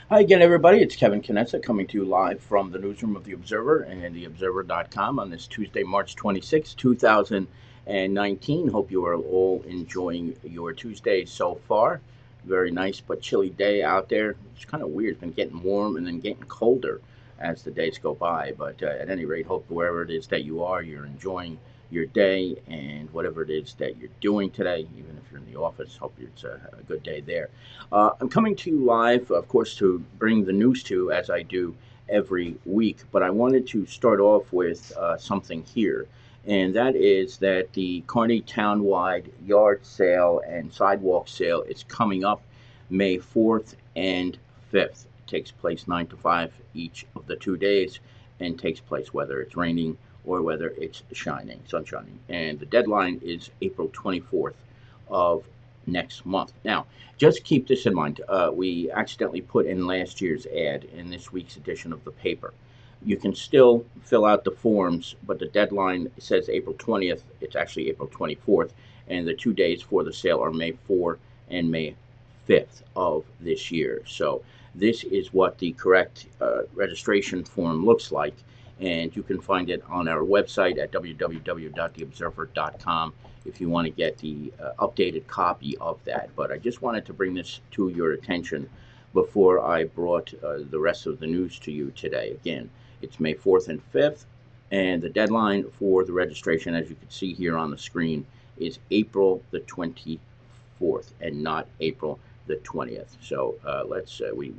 Hi again, everybody. It's Kevin Knetza coming to you live from the newsroom of The Observer and TheObserver.com on this Tuesday, March 26, 2019. Hope you are all enjoying your Tuesday so far. Very nice but chilly day out there. It's kind of weird. It's been getting warm and then getting colder as the days go by. But at any rate, hope wherever it is that you are, you're enjoying your day and whatever it is that you're doing today, even if you're in the office. Hope it's a good day there. I'm coming to you live, of course, to bring the news to you as I do every week. But I wanted to start off with something here, and that is that the Kearney Townwide Yard Sale and Sidewalk Sale is coming up May 4th and 5th. It takes place 9 to 5 each of the 2 days and takes place whether it's raining or whether it's sun shining. And the deadline is April 24th of next month. Now, just keep this in mind. We accidentally put in last year's ad in this week's edition of the paper. You can still fill out the forms, but the deadline says April 20th. It's actually April 24th, and the 2 days for the sale are May 4 and May 5th of this year. So this is what the correct registration form looks like, and you can find it on our website at www.theobserver.com if you want to get the updated copy of that. But I just wanted to bring this to your attention before I brought the rest of the news to you today. Again, it's May 4th and 5th, and the deadline for the registration, as you can see here on the screen, is April the 24th and not April the 20th. So I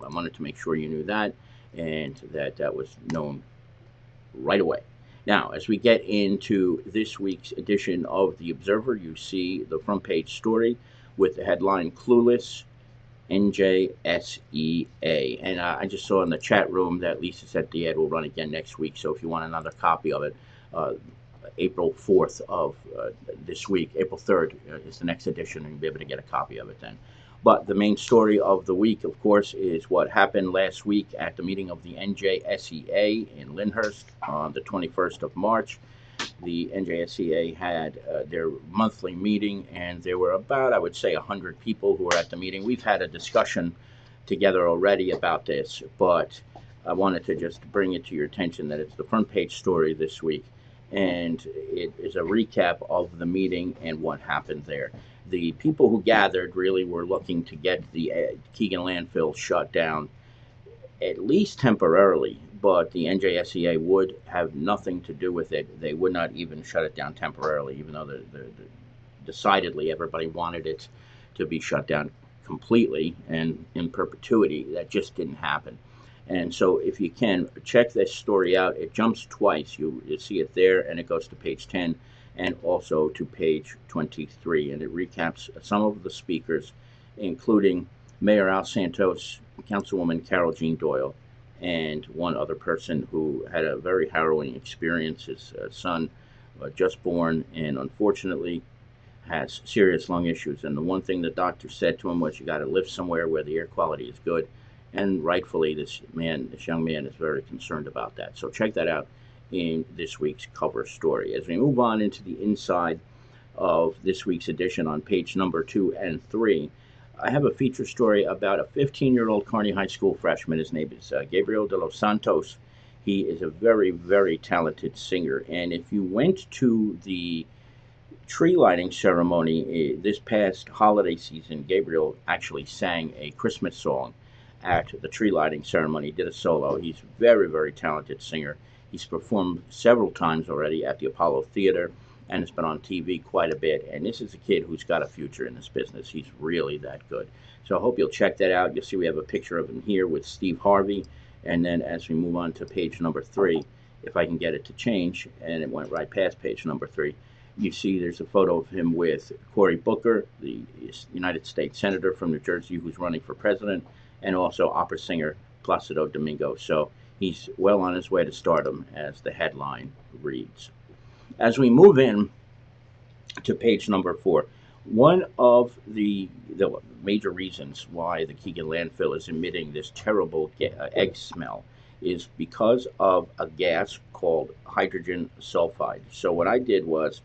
wanted to make sure you knew that and that was known right away. Now, as we get into this week's edition of The Observer, you see the front page story with the headline Clueless NJSEA. And I just saw in the chat room that Lisa said the ad will run again next week. So if you want another copy of it, April 4th of this week, April 3rd is the next edition, and you'll be able to get a copy of it then. But the main story of the week, of course, is what happened last week at the meeting of the NJSEA in Lyndhurst on the 21st of March. The NJSEA had their monthly meeting, and there were about, I would say, 100 people who were at the meeting. We've had a discussion together already about this, but I wanted to just bring it to your attention that it's the front page story this week, and it is a recap of the meeting and what happened there. The people who gathered really were looking to get the Keegan landfill shut down at least temporarily, but the NJSEA would have nothing to do with it. They would not even shut it down temporarily, even though decidedly everybody wanted it to be shut down completely and in perpetuity. That just didn't happen. And so, if you can check this story out, it jumps twice. You see it there, and it goes to page 10 and also to page 23. And it recaps some of the speakers, including Mayor Al Santos, Councilwoman Carol Jean Doyle, and one other person who had a very harrowing experience. His son, just born, and unfortunately has serious lung issues. And the one thing the doctor said to him was, "You got to live somewhere where the air quality is good." And rightfully, this young man, is very concerned about that. So check that out in this week's cover story. As we move on into the inside of this week's edition on page number 2 and 3, I have a feature story about a 15-year-old Kearney High School freshman. His name is Gabriel de los Santos. He is a very, very talented singer. And if you went to the tree lighting ceremony this past holiday season, Gabriel actually sang a Christmas song at the tree lighting ceremony. He did a solo. He's a very, very talented singer. He's performed several times already at the Apollo Theater and has been on TV quite a bit. And this is a kid who's got a future in this business. He's really that good. So I hope you'll check that out. You'll see we have a picture of him here with Steve Harvey. And then as we move on to page number 3, if I can get it to change, and it went right past page number 3, you see there's a photo of him with Cory Booker, the United States Senator from New Jersey who's running for president, and also opera singer Placido Domingo. So he's well on his way to stardom, as the headline reads. As we move in to page number 4, one of the major reasons why the Keegan landfill is emitting this terrible egg smell is because of a gas called hydrogen sulfide. So what I did was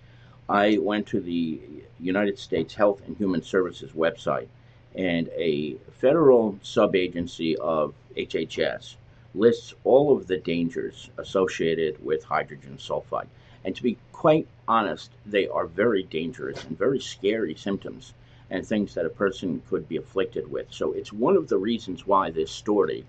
I went to the United States Health and Human Services website, and a federal subagency of HHS lists all of the dangers associated with hydrogen sulfide. And to be quite honest, they are very dangerous and very scary symptoms and things that a person could be afflicted with. So it's one of the reasons why this story,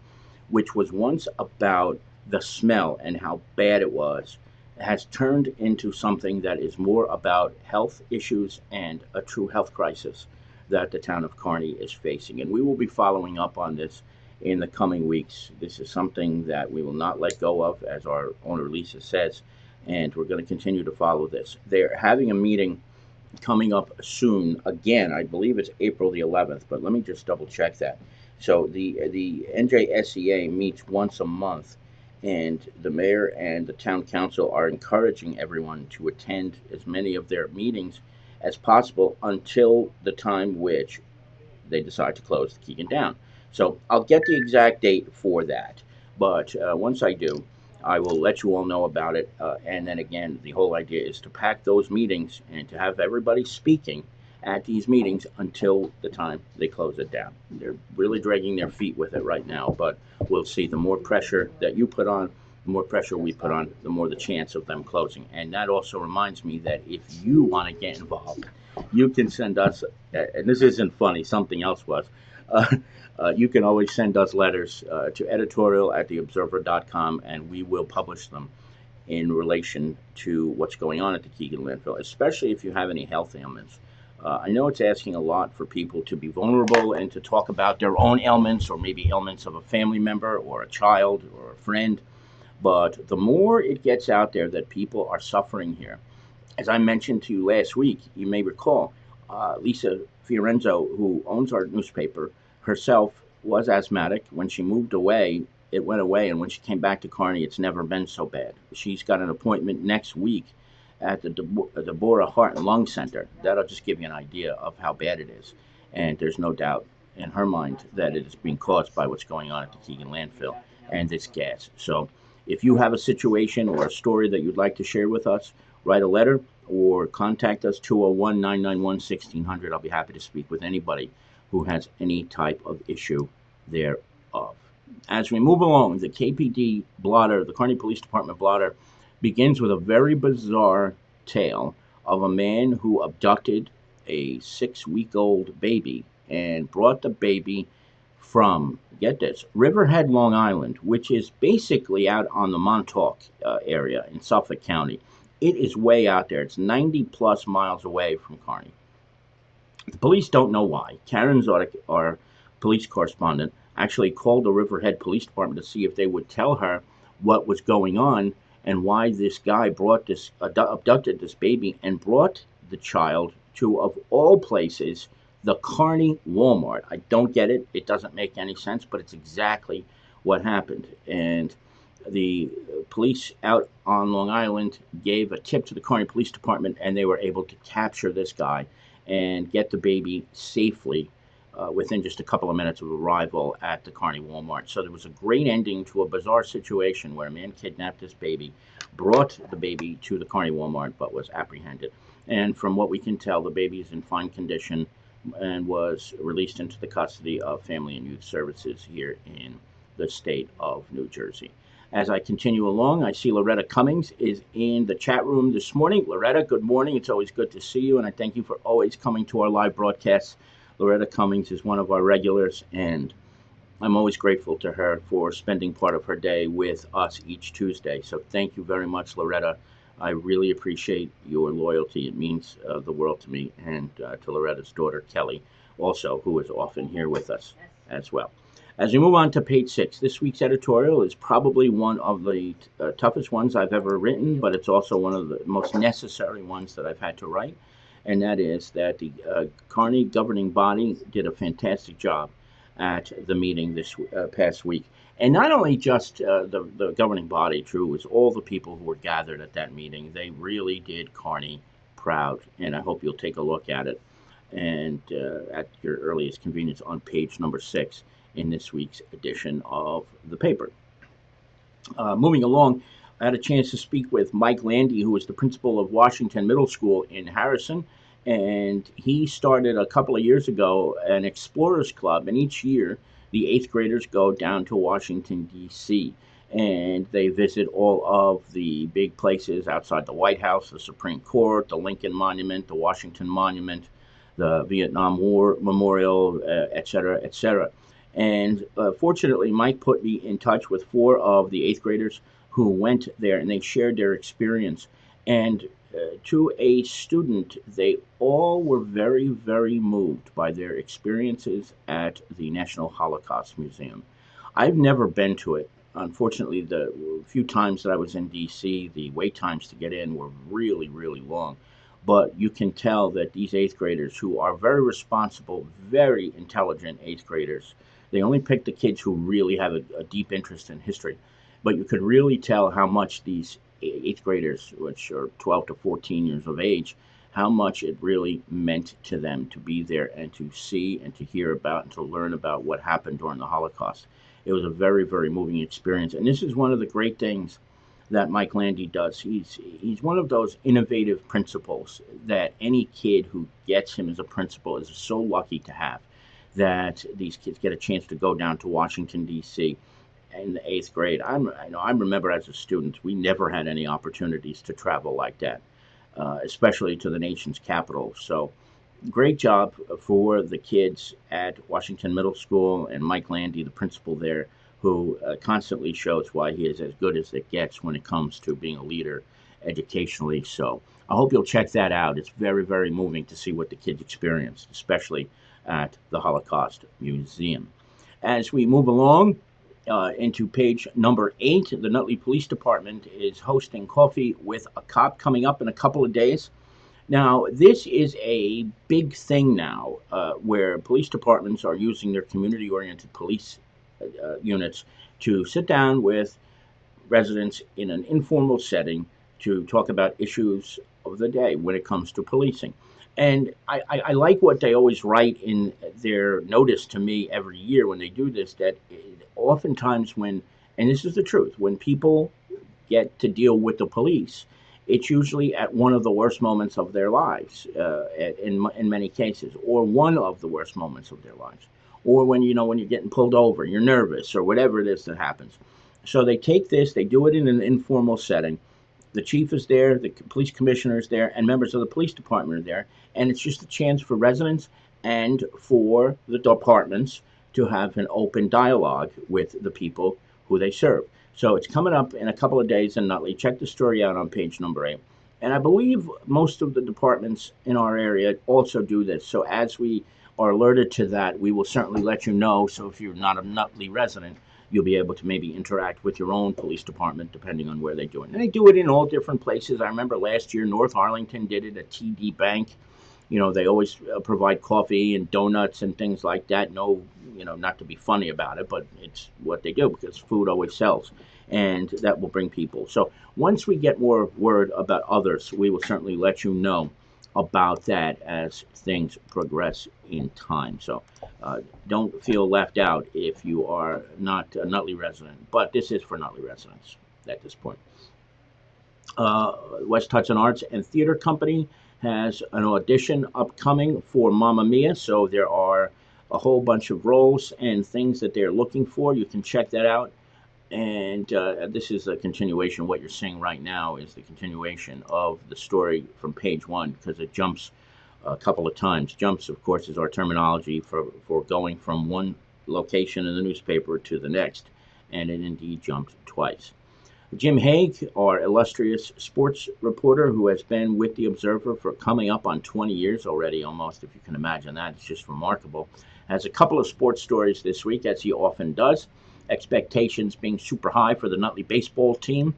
which was once about the smell and how bad it was, has turned into something that is more about health issues and a true health crisis that the town of Kearney is facing. And we will be following up on this in the coming weeks. This is something that we will not let go of, as our owner Lisa says, and we're going to continue to follow this. They're having a meeting coming up soon again. I believe it's April the 11th, but let me just double check that. So the NJSEA meets once a month, and the mayor and the town council are encouraging everyone to attend as many of their meetings as possible until the time which they decide to close the Keegan down. So I'll get the exact date for that. But once I do, I will let you all know about it. And then again, the whole idea is to pack those meetings and to have everybody speaking at these meetings until the time they close it down. They're really dragging their feet with it right now, but we'll see. The more pressure that you put on, the more pressure we put on, the more the chance of them closing. And that also reminds me that if you want to get involved, you can send us, and this isn't funny, something else was. Uh, you can always send us letters to editorial@theobserver.com, and we will publish them in relation to what's going on at the Keegan landfill, especially if you have any health ailments. I know it's asking a lot for people to be vulnerable and to talk about their own ailments or maybe ailments of a family member or a child or a friend, but the more it gets out there that people are suffering here, as I mentioned to you last week, you may recall, Lisa Fiorenzo, who owns our newspaper, herself was asthmatic. When she moved away, it went away, and when she came back to Kearney, it's never been so bad. She's got an appointment next week at the Deborah Heart and Lung Center. That'll just give you an idea of how bad it is. And there's no doubt in her mind that it is being caused by what's going on at the Keegan landfill and this gas. So if you have a situation or a story that you'd like to share with us, write a letter or contact us 201-991-1600. I'll be happy to speak with anybody who has any type of issue thereof. As we move along, the KPD blotter, the Kearney Police Department blotter, begins with a very bizarre tale of a man who abducted a 6-week-old baby and brought the baby from, get this, Riverhead, Long Island, which is basically out on the Montauk area in Suffolk County. It is way out there. It's 90 plus miles away from Kearney. The police don't know why. Karen Zodic, our police correspondent, actually called the Riverhead Police Department to see if they would tell her what was going on and why this guy abducted this baby and brought the child to, of all places, the Kearney Walmart. I don't get it. It doesn't make any sense, but it's exactly what happened. And the police out on Long Island gave a tip to the Kearney Police Department, and they were able to capture this guy and get the baby safely within just a couple of minutes of arrival at the Kearney Walmart. So there was a great ending to a bizarre situation where a man kidnapped this baby, brought the baby to the Kearney Walmart, but was apprehended. And from what we can tell, the baby is in fine condition and was released into the custody of Family and Youth Services here in the state of New Jersey. As I continue along, I see Loretta Cummings is in the chat room this morning. Loretta, good morning. It's always good to see you, and I thank you for always coming to our live broadcasts. Loretta Cummings is one of our regulars, and I'm always grateful to her for spending part of her day with us each Tuesday. So thank you very much, Loretta. I really appreciate your loyalty. It means the world to me, and to Loretta's daughter, Kelly, also, who is often here with us as well. As we move on to page 6, this week's editorial is probably one of the toughest ones I've ever written, but it's also one of the most necessary ones that I've had to write, and that is that the Kearney governing body did a fantastic job at the meeting this past week. And not only just the governing body, Drew, it was all the people who were gathered at that meeting. They really did Kearney proud, and I hope you'll take a look at it and at your earliest convenience on page number 6 in this week's edition of the paper. Moving along, I had a chance to speak with Mike Landy, who is the principal of Washington Middle School in Harrison, And he started a couple of years ago an Explorers Club, and each year the eighth graders go down to Washington, D.C., and they visit all of the big places outside the White House, the Supreme Court, the Lincoln Monument, the Washington Monument, the Vietnam War Memorial, et cetera, et cetera. And fortunately, Mike put me in touch with four of the eighth graders who went there, and they shared their experience. And to a student, they all were very, very moved by their experiences at the National Holocaust Museum. I've never been to it. Unfortunately, the few times that I was in DC, the wait times to get in were really, really long. But you can tell that these eighth graders, who are very responsible, very intelligent eighth graders, they only pick the kids who really have a deep interest in history. But you could really tell how much these eighth graders, which are 12 to 14 years of age, how much it really meant to them to be there and to see and to hear about and to learn about what happened during the Holocaust. It was a very, very moving experience. And this is one of the great things that Mike Landy does. He's one of those innovative principals that any kid who gets him as a principal is so lucky to have. That these kids get a chance to go down to Washington D.C. in the eighth grade. I remember as a student, we never had any opportunities to travel like that, especially to the nation's capital. So great job for the kids at Washington Middle School and Mike Landy, the principal there, who constantly shows why he is as good as it gets when it comes to being a leader educationally. So I hope you'll check that out. It's very, very moving to see what the kids experienced, especially at the Holocaust Museum. As we move along into page number 8, the Nutley Police Department is hosting Coffee with a Cop coming up in a couple of days. Now, this is a big thing now where police departments are using their community oriented police units to sit down with residents in an informal setting to talk about issues of the day when it comes to policing. And I like what they always write in their notice to me every year when they do this, that oftentimes when, and this is the truth, when people get to deal with the police, it's usually at one of the worst moments of their lives, in many cases, or one of the worst moments of their lives, or when when you're getting pulled over, you're nervous, or whatever it is that happens. So they take this, they do it in an informal setting. The chief is there, the police commissioner is there, and members of the police department are there, and it's just a chance for residents and for the departments to have an open dialogue with the people who they serve. So it's coming up in a couple of days in Nutley. Check the story out on page number 8. And I believe most of the departments in our area also do this. So as we are alerted to that, we will certainly let you know. So if you're not a Nutley resident, you'll be able to maybe interact with your own police department depending on where they do it. And they do it in all different places. I remember last year North Arlington did it at TD Bank. They always provide coffee and donuts and things like that. No, not to be funny about it, but it's what they do because food always sells, and that will bring people. So once we get more word about others, we will certainly let you know about that as things progress in time. So don't feel left out if you are not a Nutley resident, but this is for Nutley residents at this point. West Hudson Arts and Theater Company has an audition upcoming for Mamma Mia, so there are a whole bunch of roles and things that they're looking for. You can check that out. And this is a continuation. What you're seeing right now is the continuation of the story from page 1 because it jumps a couple of times. Jumps, of course, is our terminology for going from one location in the newspaper to the next, and it indeed jumped twice. Jim Haig, our illustrious sports reporter who has been with the Observer for coming up on 20 years already, almost, if you can imagine that. It's just remarkable. Has a couple of sports stories this week, as he often does. Expectations being super high for the Nutley baseball team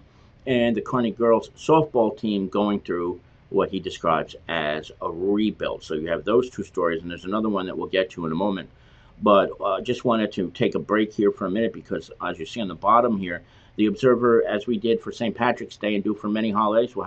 and the Kearney girls softball team going through what he describes as a rebuild. So you have those two stories, and there's another one that we'll get to in a moment. But just wanted to take a break here for a minute because, as you see on the bottom here, the Observer, as we did for St. Patrick's Day and do for many holidays, will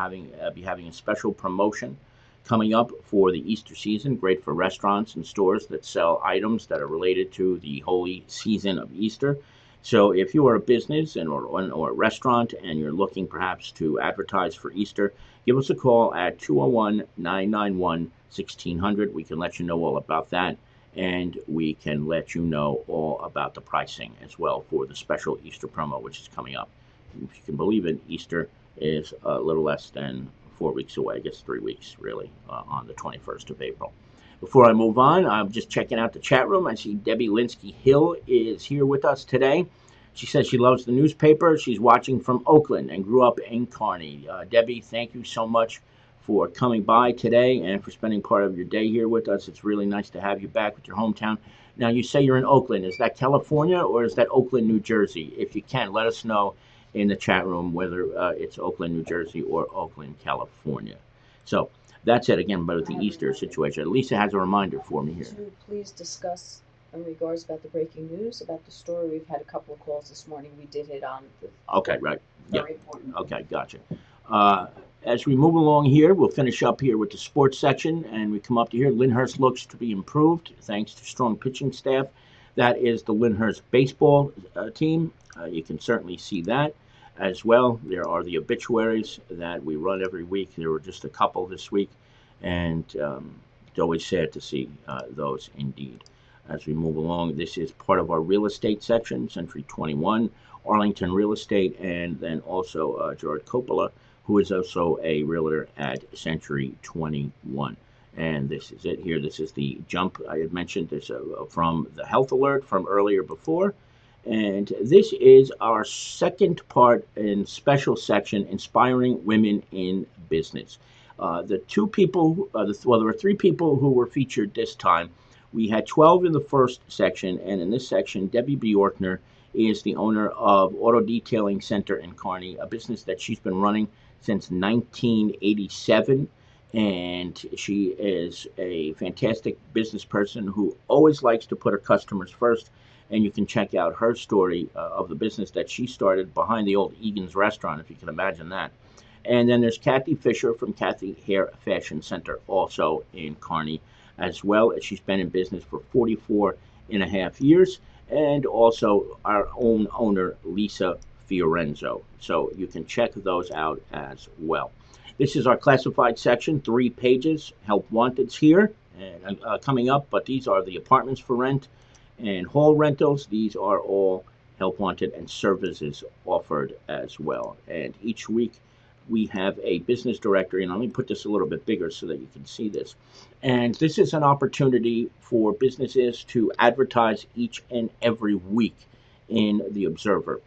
be having a special promotion coming up for the Easter season. Great for restaurants and stores that sell items that are related to the holy season of Easter. So if you are a business or a restaurant and you're looking perhaps to advertise for Easter, give us a call at 201-991 1600. We can let you know all about that, and we can let you know all about the pricing as well for the special Easter promo, which is coming up. If you can believe it, Easter is a little less than 4 weeks away. I guess 3 weeks, really, on the 21st of April. Before I move on, I'm just checking out the chat room. I see Debbie Linsky Hill is here with us today. She says she loves the newspaper. She's watching from Oakland and grew up in Kearney. Debbie, thank you so much for coming by today and for spending part of your day here with us. It's really nice to have you back with your hometown. Now, you say you're in Oakland. Is that California or is that Oakland, New Jersey? If you can, let us know in the chat room whether it's Oakland, New Jersey or Oakland, California. So that's it again about the Easter situation. Lisa has a reminder for me here. To please discuss in regards about the breaking news about the story. We've had a couple of calls this morning. We did hit on the Okay, right. very important. Okay, gotcha. As we move along here, we'll finish up here with the sports section, and we come up to here. Lyndhurst looks to be improved thanks to strong pitching staff. That is the Lyndhurst baseball team. You can certainly see that as well. There are the obituaries that we run every week. There were just a couple this week, and it's always sad to see those indeed. As we move along, this is part of our real estate section, Century 21, Arlington Real Estate, and then also Gerard Coppola, who is also a realtor at Century 21. And this is it here. This is the jump I had mentioned. This from the health alert from earlier before. And this is our second part in special section, Inspiring Women in Business. The two people, well, there were three people who were featured this time. We had 12 in the first section, and in this section, Debbie Bjorkner is the owner of Auto Detailing Center in Kearney, a business that she's been running since 1987. And she is a fantastic business person who always likes to put her customers first. And you can check out her story of the business that she started behind the old Egan's restaurant, if you can imagine that. And then there's Kathy Fisher from Kathy Hair Fashion Center, also in Kearney, as well. She's been in business for 44 and a half years. And also our own owner, Lisa Fiorenzo. So you can check those out as well. This is our classified section, 3 pages. Help Wanted's here and coming up, but these are the apartments for rent and hall rentals. These are all Help Wanted and services offered as well. And each week we have a business directory, and let me put this a little bit bigger so that you can see this. And this is an opportunity for businesses to advertise each and every week in the Observer.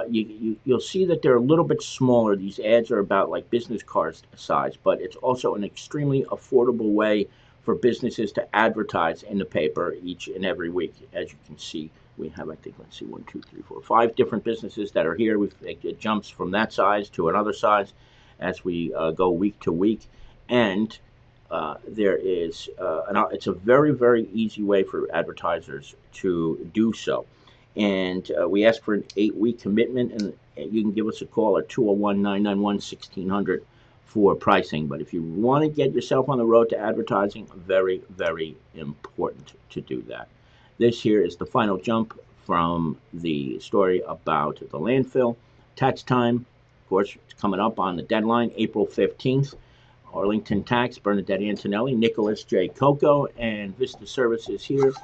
You'll see that they're a little bit smaller. These ads are about like business card size, but it's also an extremely affordable way for businesses to advertise in the paper each and every week. As you can see, we have, I think, let's see, 1, 2, 3, 4, 5 different businesses that are here. It jumps from that size to another size as we go week to week. And there is, it's a very, very easy way for advertisers to do so. And we ask for an 8-week commitment, and you can give us a call at 201-991-1600 for pricing. But if you want to get yourself on the road to advertising, very, very important to do that. This here is the final jump from the story about the landfill. Tax time, of course, it's coming up on the deadline, April 15th. Arlington Tax, Bernadette Antonelli, Nicholas J. Coco, and Vista Services here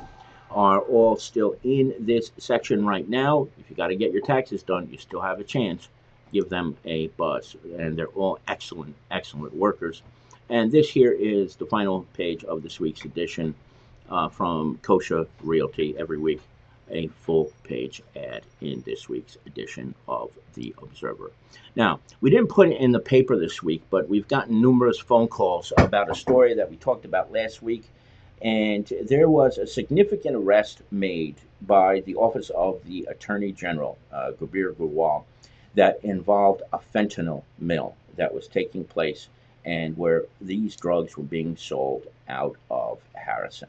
are all still in this section right now. If you got to get your taxes done, you still have a chance. Give them a buzz. And they're all excellent, excellent workers. And this here is the final page of this week's edition from Kosha Realty. Every week, a full page ad in this week's edition of the Observer. Now, we didn't put it in the paper this week, but we've gotten numerous phone calls about a story that we talked about last week. And there was a significant arrest made by the Office of the Attorney General, Gabir Gurwal, that involved a fentanyl mill that was taking place and where these drugs were being sold out of Harrison.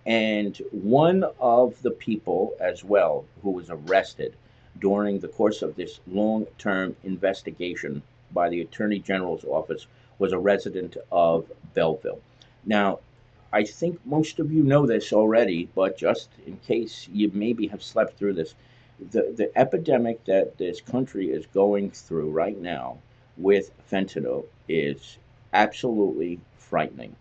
And one of the people as well who was arrested during the course of this long-term investigation by the Attorney General's office was a resident of Belleville. Now, I think most of you know this already, but just in case you maybe have slept through this, the epidemic that this country is going through right now with fentanyl is absolutely frightening.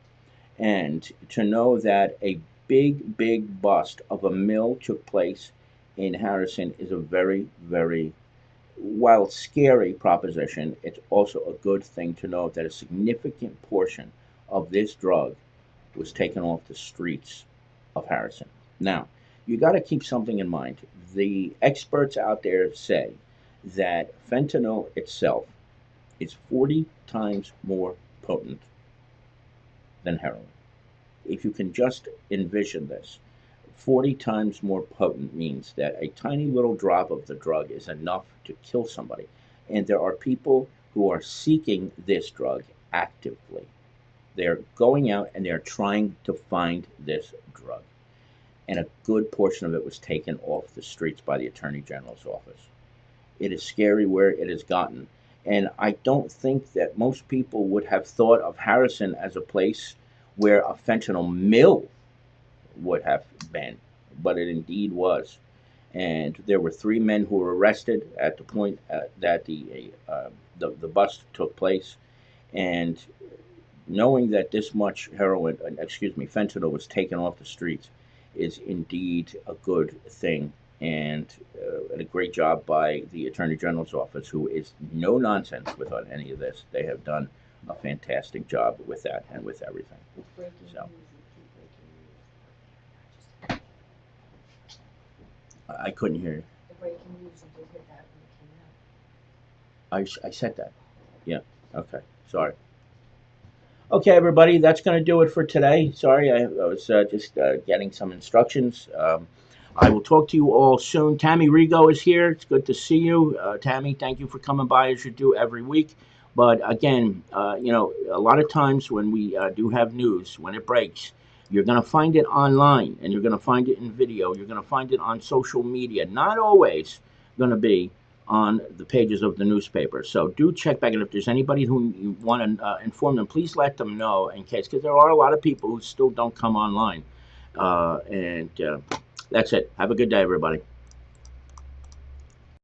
And to know that a big bust of a mill took place in Harrison is a very, very, while scary proposition. It's also a good thing to know that a significant portion of this drug was taken off the streets of Harrison. Now, you got to keep something in mind. The experts out there say that fentanyl itself is 40 times more potent than heroin. If you can just envision this, 40 times more potent means that a tiny little drop of the drug is enough to kill somebody. And there are people who are seeking this drug actively. They're going out and they're trying to find this drug. And a good portion of it was taken off the streets by the Attorney General's office. It is scary where it has gotten. And I don't think that most people would have thought of Harrison as a place where a fentanyl mill would have been, but it indeed was. And there were three men who were arrested at the point that the bust took place. And knowing that this much heroin, excuse me, fentanyl was taken off the streets is indeed a good thing. And a great job by the Attorney General's office, who is no nonsense with on any of this. They have done a fantastic job with that and with everything. Breaking So news, you keep breaking news. I couldn't hear you. The breaking news, you did hit that when it came out. I said that. Yeah. Okay. Sorry. Okay, everybody, that's going to do it for today. Sorry, I was just getting some instructions. I will talk to you all soon. Tammy Rigo is here. It's good to see you. Tammy, thank you for coming by as you do every week. But again, a lot of times when we do have news, when it breaks, you're going to find it online and you're going to find it in video. You're going to find it on social media. Not always going to be on the pages of the newspaper. So do check back, and if there's anybody who you want to inform them, please let them know in case, because there are a lot of people who still don't come online. And that's it. Have a good day, everybody.